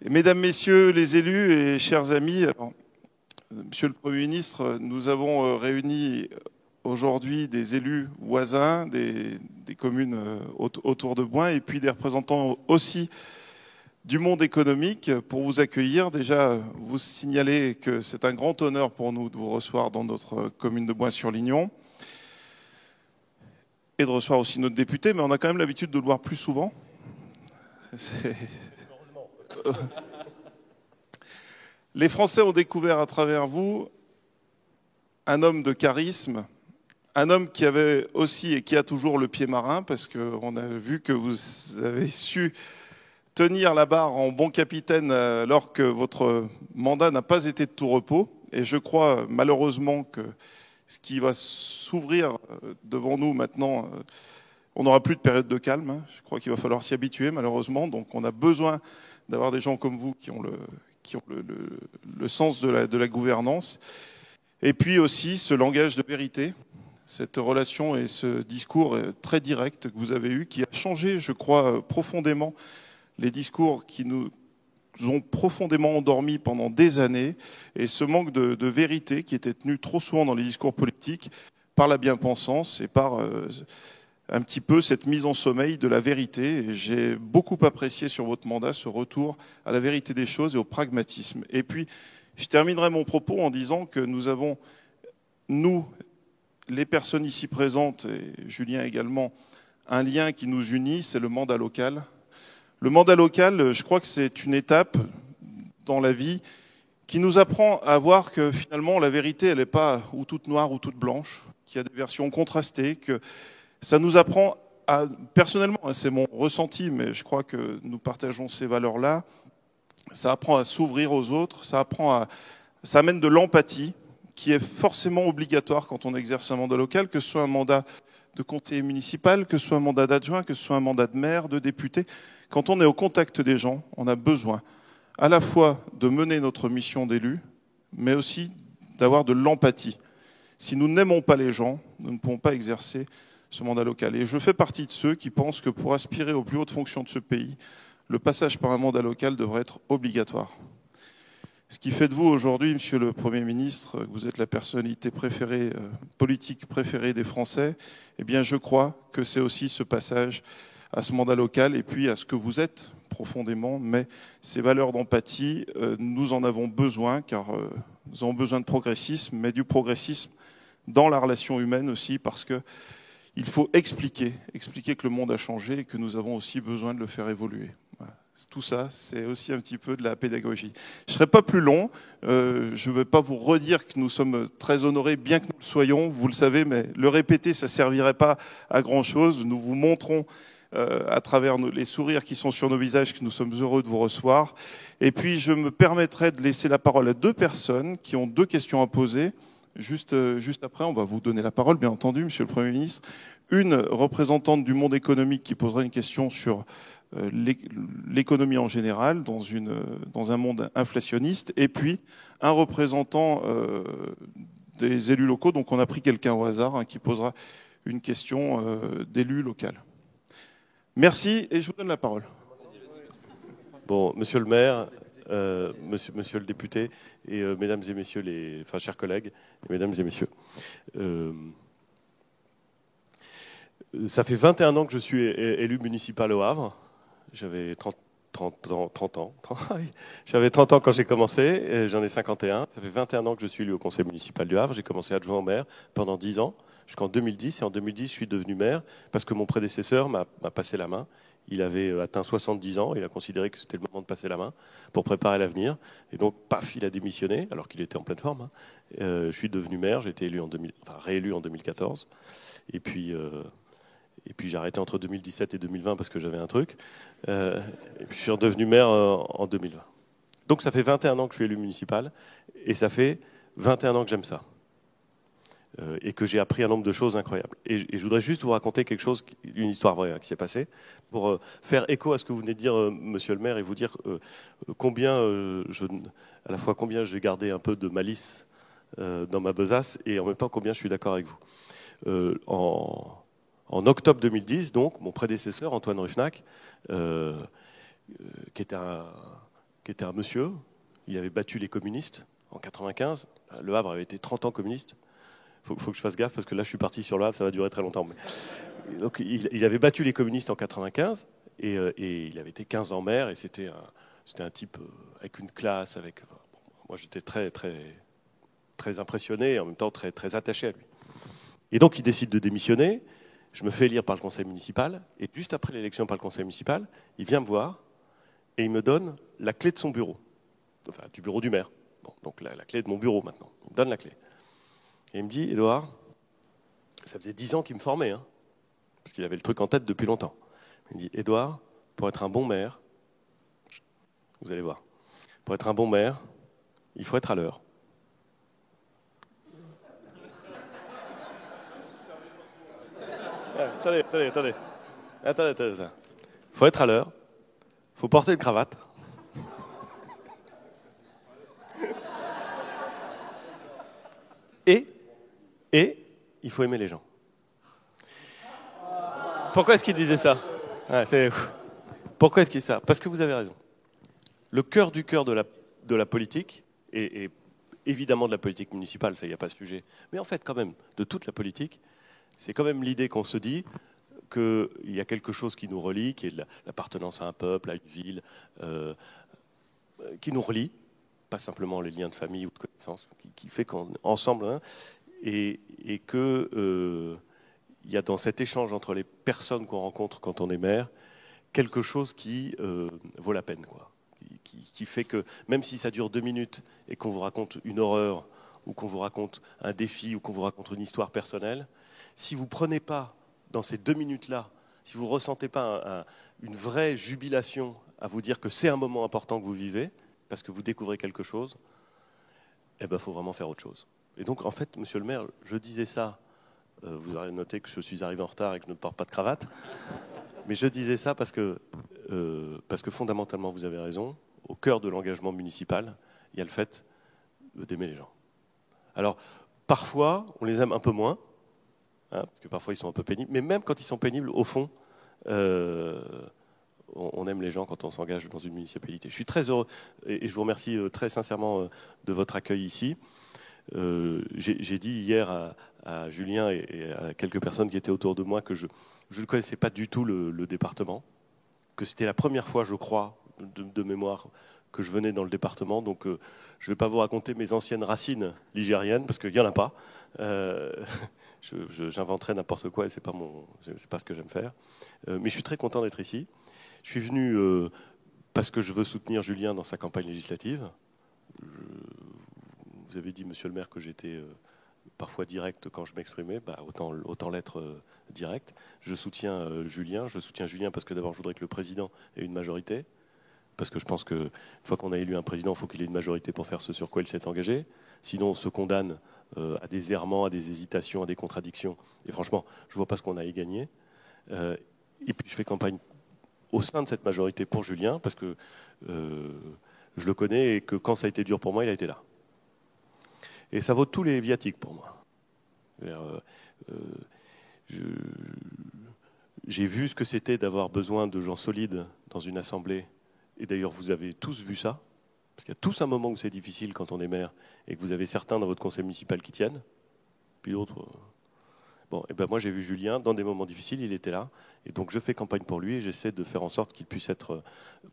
Mesdames, Messieurs les élus et chers amis, alors, Monsieur le Premier ministre, nous avons réuni aujourd'hui des élus voisins des communes autour de Boin et puis des représentants aussi du monde économique pour vous accueillir. Déjà, vous signaler que c'est un grand honneur pour nous de vous recevoir dans notre commune de Boin-sur-Lignon et de recevoir aussi notre député, mais on a quand même l'habitude de le voir plus souvent. Les Français ont découvert à travers vous un homme de charisme, un homme qui avait aussi et qui a toujours le pied marin, parce qu'on a vu que vous avez su tenir la barre en bon capitaine alors que votre mandat n'a pas été de tout repos. Et je crois malheureusement que ce qui va s'ouvrir devant nous maintenant, on n'aura plus de période de calme. Je crois qu'il va falloir s'y habituer malheureusement. Donc on a besoin d'avoir des gens comme vous qui ont le sens de la gouvernance. Et puis aussi ce langage de vérité, cette relation et ce discours très direct que vous avez eu, qui a changé, je crois, profondément les discours qui nous ont profondément endormis pendant des années, et ce manque de vérité qui était tenu trop souvent dans les discours politiques par la bien-pensance et par un petit peu cette mise en sommeil de la vérité. Et j'ai beaucoup apprécié sur votre mandat ce retour à la vérité des choses et au pragmatisme. Et puis, je terminerai mon propos en disant que nous avons, nous, les personnes ici présentes, et Julien également, un lien qui nous unit, c'est le mandat local. Le mandat local, je crois que c'est une étape dans la vie qui nous apprend à voir que finalement la vérité, elle n'est pas ou toute noire ou toute blanche, qu'il y a des versions contrastées, que ça nous apprend à, personnellement, c'est mon ressenti, mais je crois que nous partageons ces valeurs-là, ça apprend à s'ouvrir aux autres, ça amène de l'empathie, qui est forcément obligatoire quand on exerce un mandat local, que ce soit un mandat de conseiller municipal, que ce soit un mandat d'adjoint, que ce soit un mandat de maire, de député. Quand on est au contact des gens, on a besoin à la fois de mener notre mission d'élu, mais aussi d'avoir de l'empathie. Si nous n'aimons pas les gens, nous ne pouvons pas exercer ce mandat local. Et je fais partie de ceux qui pensent que pour aspirer aux plus hautes fonctions de ce pays, le passage par un mandat local devrait être obligatoire. Ce qui fait de vous aujourd'hui, Monsieur le Premier ministre, que vous êtes la personnalité préférée, politique préférée des Français, eh bien je crois que c'est aussi ce passage à ce mandat local et puis à ce que vous êtes profondément. Mais ces valeurs d'empathie, nous en avons besoin, car nous avons besoin de progressisme, mais du progressisme dans la relation humaine aussi, parce que il faut expliquer que le monde a changé et que nous avons aussi besoin de le faire évoluer. Voilà. Tout ça, c'est aussi un petit peu de la pédagogie. Je ne serai pas plus long. Je ne vais pas vous redire que nous sommes très honorés, bien que nous le soyons, vous le savez, mais le répéter, ça ne servirait pas à grand-chose. Nous vous montrons à travers les sourires qui sont sur nos visages que nous sommes heureux de vous recevoir. Et puis, je me permettrai de laisser la parole à deux personnes qui ont deux questions à poser. Juste après, on va vous donner la parole, bien entendu, Monsieur le Premier ministre. Une représentante du monde économique qui posera une question sur l'économie en général dans un monde inflationniste. Et puis, un représentant des élus locaux. Donc, on a pris quelqu'un au hasard qui posera une question d'élu local. Merci et je vous donne la parole. Bon, Monsieur le maire, monsieur le député et mesdames et messieurs chers collègues, et mesdames et messieurs. Ça fait 21 ans que je suis élu municipal au Havre. J'avais 30 ans. J'avais 30 ans quand j'ai commencé, j'en ai 51. Ça fait 21 ans que je suis élu au conseil municipal du Havre. J'ai commencé adjoint au maire pendant 10 ans, jusqu'en 2010. Et en 2010, je suis devenu maire parce que mon prédécesseur m'a passé la main. Il avait atteint 70 ans, il a considéré que c'était le moment de passer la main pour préparer l'avenir. Et donc, paf, il a démissionné, alors qu'il était en pleine forme. Je suis devenu maire, j'ai été réélu en 2014. Et puis j'ai arrêté entre 2017 et 2020 parce que j'avais un truc. Et puis je suis redevenu maire en 2020. Donc ça fait 21 ans que je suis élu municipal, et ça fait 21 ans que j'aime ça. Et que j'ai appris un nombre de choses incroyables. Et je voudrais juste vous raconter une histoire vraie qui s'est passée, pour faire écho à ce que vous venez de dire, monsieur le maire, et vous dire combien j'ai gardé un peu de malice dans ma besace, et en même temps combien je suis d'accord avec vous. En octobre 2010, donc, mon prédécesseur, Antoine Ruffnac, qui était qui était un monsieur. Il avait battu les communistes en 95. Le Havre avait été 30 ans communiste. Faut que je fasse gaffe parce que là, je suis parti sur le Havre, ça va durer très longtemps. Mais... Donc, il avait battu les communistes en 95 et il avait été 15 ans maire et c'était un type avec une classe. Moi, j'étais très, très, très impressionné et en même temps très, très attaché à lui. Et donc, il décide de démissionner. Je me fais élire par le conseil municipal. Et juste après l'élection par le conseil municipal, il vient me voir et il me donne la clé de son bureau. Enfin, du bureau du maire. Bon, donc, la clé de mon bureau maintenant. Il me donne la clé. Et il me dit, Édouard, ça faisait 10 ans qu'il me formait, hein, parce qu'il avait le truc en tête depuis longtemps. Il me dit, Édouard, pour être un bon maire, vous allez voir, pour être un bon maire, il faut être à l'heure. Attendez. Il faut être à l'heure, il faut porter une cravate. Et il faut aimer les gens. Pourquoi est-ce qu'il disait ça? Pourquoi est-ce qu'il disait ça? Parce que vous avez raison. Le cœur du cœur de la politique, et évidemment de la politique municipale, ça, il n'y a pas ce sujet, mais en fait quand même, de toute la politique, c'est quand même l'idée qu'on se dit qu'il y a quelque chose qui nous relie, qui est l'appartenance à un peuple, à une ville, qui nous relie, pas simplement les liens de famille ou de connaissance, qui fait qu'ensemble, hein, et que il y a dans cet échange entre les personnes qu'on rencontre quand on est maire, quelque chose qui vaut la peine, quoi. Qui fait que, même si ça dure 2 minutes et qu'on vous raconte une horreur, ou qu'on vous raconte un défi, ou qu'on vous raconte une histoire personnelle, si vous ne prenez pas, dans ces 2 minutes-là, si vous ne ressentez pas une vraie jubilation à vous dire que c'est un moment important que vous vivez, parce que vous découvrez quelque chose, eh ben, faut vraiment faire autre chose. Et donc, en fait, monsieur le maire, je disais ça, vous aurez noté que je suis arrivé en retard et que je ne porte pas de cravate, mais je disais ça parce que fondamentalement, vous avez raison, au cœur de l'engagement municipal, il y a le fait d'aimer les gens. Alors, parfois, on les aime un peu moins, hein, parce que parfois ils sont un peu pénibles, mais même quand ils sont pénibles, au fond, on aime les gens quand on s'engage dans une municipalité. Je suis très heureux et je vous remercie très sincèrement de votre accueil ici. J'ai dit hier à Julien et à quelques personnes qui étane autour de moi que je ne connaissais pas du tout le département, que c'était la première fois, je crois, de mémoire, que je venais dans le département. Donc, je ne vais pas vous raconter mes anciennes racines ligériennes, parce qu'il n'y en a pas. J'inventerais n'importe quoi et c'est pas ce que j'aime faire. Mais je suis très content d'être ici. Je suis venu parce que je veux soutenir Julien dans sa campagne législative. Vous avez dit, monsieur le maire, que j'étais parfois direct quand je m'exprimais, autant l'être direct. Je soutiens Julien. Je soutiens Julien parce que d'abord, je voudrais que le président ait une majorité. Parce que je pense qu'une fois qu'on a élu un président, il faut qu'il ait une majorité pour faire ce sur quoi il s'est engagé. Sinon, on se condamne à des errements, à des hésitations, à des contradictions. Et franchement, je ne vois pas ce qu'on a à y gagner. Et puis, je fais campagne au sein de cette majorité pour Julien, parce que je le connais et que quand ça a été dur pour moi, il a été là. Et ça vaut tous les viatiques pour moi. J'ai vu ce que c'était d'avoir besoin de gens solides dans une assemblée. Et d'ailleurs, vous avez tous vu ça. Parce qu'il y a tous un moment où c'est difficile quand on est maire et que vous avez certains dans votre conseil municipal qui tiennent. Puis d'autres... Bon, et ben moi j'ai vu Julien dans des moments difficiles, il était là. Et donc je fais campagne pour lui et j'essaie de faire en sorte qu'il puisse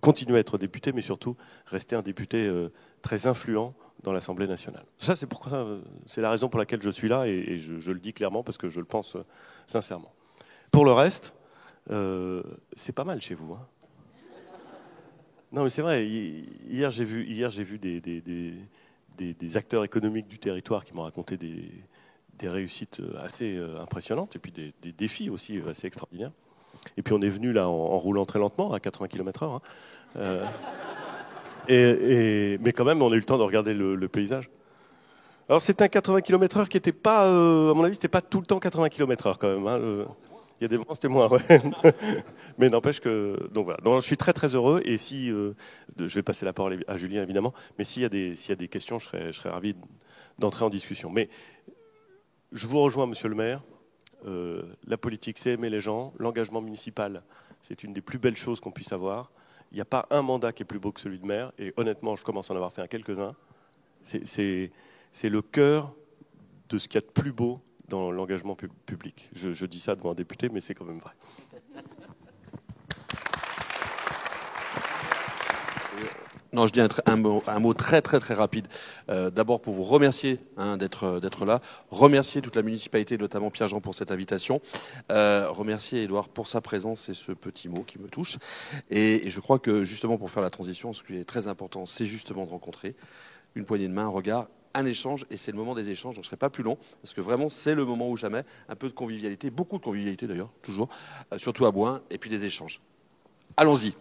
continuer à être député, mais surtout rester un député très influent dans l'Assemblée nationale. Ça, c'est la raison pour laquelle je suis là et je le dis clairement parce que je le pense sincèrement. Pour le reste, c'est pas mal chez vous. Hein. Non, mais c'est vrai. Hier, j'ai vu des acteurs économiques du territoire qui m'ont raconté des réussites assez impressionnantes et puis des défis aussi assez extraordinaires. Et puis on est venu là en roulant très lentement à 80 km/h. Hein. Mais quand même, on a eu le temps de regarder le paysage. Alors c'est un 80 km/h qui n'était pas, à mon avis, c'était pas tout le temps 80 km/h quand même. Hein. Il y a des moments, c'était moins, ouais. Mais n'empêche que... Donc voilà, donc, je suis très très heureux et si... je vais passer la parole à Julien évidemment, mais s'il y a des questions, je serais ravi d'entrer en discussion. Mais je vous rejoins, monsieur le maire. La politique, c'est aimer les gens. L'engagement municipal, c'est une des plus belles choses qu'on puisse avoir. Il n'y a pas un mandat qui est plus beau que celui de maire, et honnêtement, je commence à en avoir fait quelques-uns. C'est le cœur de ce qu'il y a de plus beau dans l'engagement public. Je dis ça devant un député, mais c'est quand même vrai. Non, je dis un mot très rapide. D'abord pour vous remercier d'être là, remercier toute la municipalité, notamment Pierre-Jean pour cette invitation, remercier Édouard pour sa présence et ce petit mot qui me touche. Et je crois que justement pour faire la transition, ce qui est très important, c'est justement de rencontrer une poignée de main, un regard, un échange, et c'est le moment des échanges, donc je ne serai pas plus long, parce que vraiment c'est le moment où jamais, un peu de convivialité, beaucoup de convivialité d'ailleurs, toujours, surtout à Bouin, et puis des échanges. Allons-y.